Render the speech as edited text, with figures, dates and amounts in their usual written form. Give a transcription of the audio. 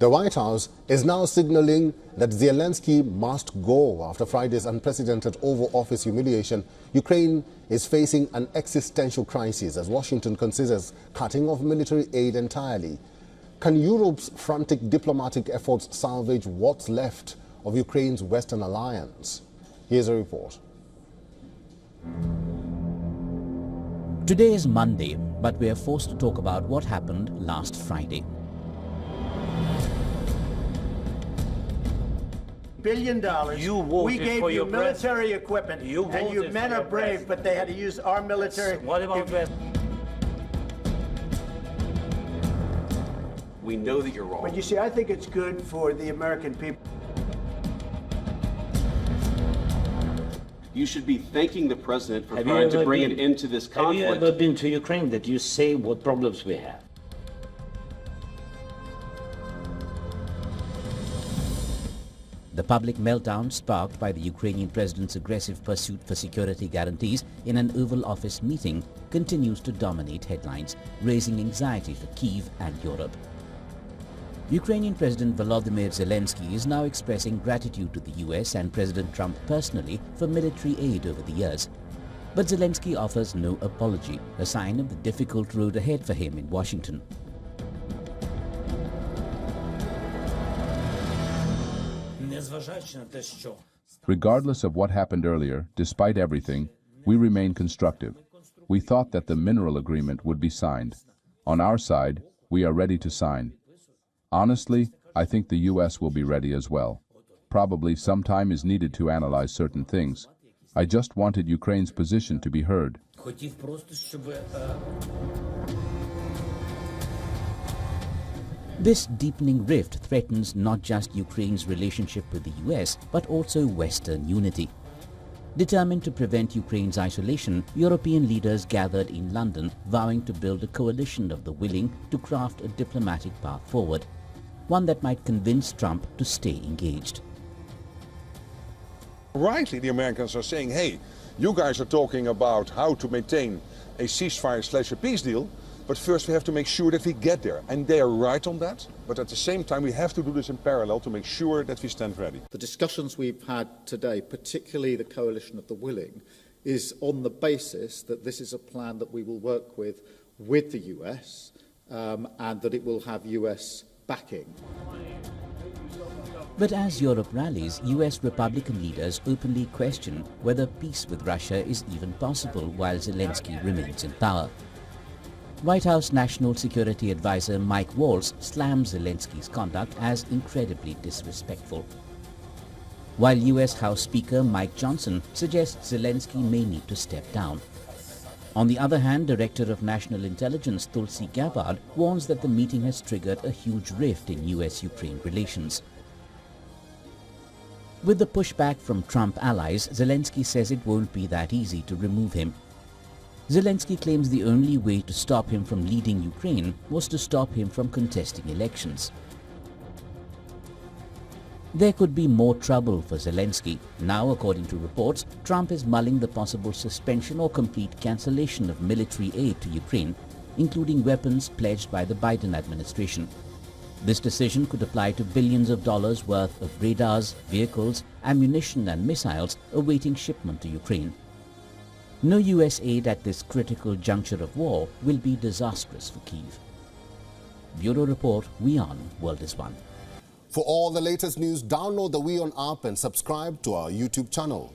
The White House is now signaling that Zelensky must go after Friday's unprecedented Oval Office humiliation. Ukraine is facing an existential crisis as Washington considers cutting off military aid entirely. Can Europe's frantic diplomatic efforts salvage what's left of Ukraine's Western alliance? Here's a report. Today is Monday, but we are forced to talk about what happened last Friday. $1 billion. We gave you military equipment, and you men are brave, but they had to use our military. What about West? We know that you're wrong. But you see, I think it's good for the American people. You should be thanking the president for trying to bring an end to this conflict. Have you ever been to Ukraine that you say what problems we have? The public meltdown sparked by the Ukrainian president's aggressive pursuit for security guarantees in an Oval Office meeting continues to dominate headlines, raising anxiety for Kyiv and Europe. Ukrainian President Volodymyr Zelensky is now expressing gratitude to the US and President Trump personally for military aid over the years. But Zelensky offers no apology, a sign of the difficult road ahead for him in Washington. Regardless of what happened earlier, despite everything, we remain constructive. We thought that the mineral agreement would be signed. On our side, we are ready to sign. Honestly, I think the US will be ready as well. Probably some time is needed to analyze certain things. I just wanted Ukraine's position to be heard. This deepening rift threatens not just Ukraine's relationship with the US, but also Western unity. Determined to prevent Ukraine's isolation, European leaders gathered in London, vowing to build a coalition of the willing to craft a diplomatic path forward, one that might convince Trump to stay engaged. Rightly, the Americans are saying, hey, you guys are talking about how to maintain a ceasefire / a peace deal, but first we have to make sure that we get there. And they are right on that, but at the same time we have to do this in parallel to make sure that we stand ready. The discussions we've had today, particularly the coalition of the willing, is on the basis that this is a plan that we will work with the US and that it will have US backing. But as Europe rallies, US Republican leaders openly question whether peace with Russia is even possible while Zelensky remains in power. White House National Security Advisor Mike Waltz slams Zelensky's conduct as incredibly disrespectful, while US House Speaker Mike Johnson suggests Zelensky may need to step down. On the other hand, Director of National Intelligence Tulsi Gabbard warns that the meeting has triggered a huge rift in US-Ukraine relations. With the pushback from Trump allies, Zelensky says it won't be that easy to remove him. Zelensky claims the only way to stop him from leading Ukraine was to stop him from contesting elections. There could be more trouble for Zelensky. Now, according to reports, Trump is mulling the possible suspension or complete cancellation of military aid to Ukraine, including weapons pledged by the Biden administration. This decision could apply to billions of dollars worth of radars, vehicles, ammunition and missiles awaiting shipment to Ukraine. No US aid at this critical juncture of war will be disastrous for Kyiv. Bureau Report, WION World is One. For all the latest news, download the WION app and subscribe to our YouTube channel.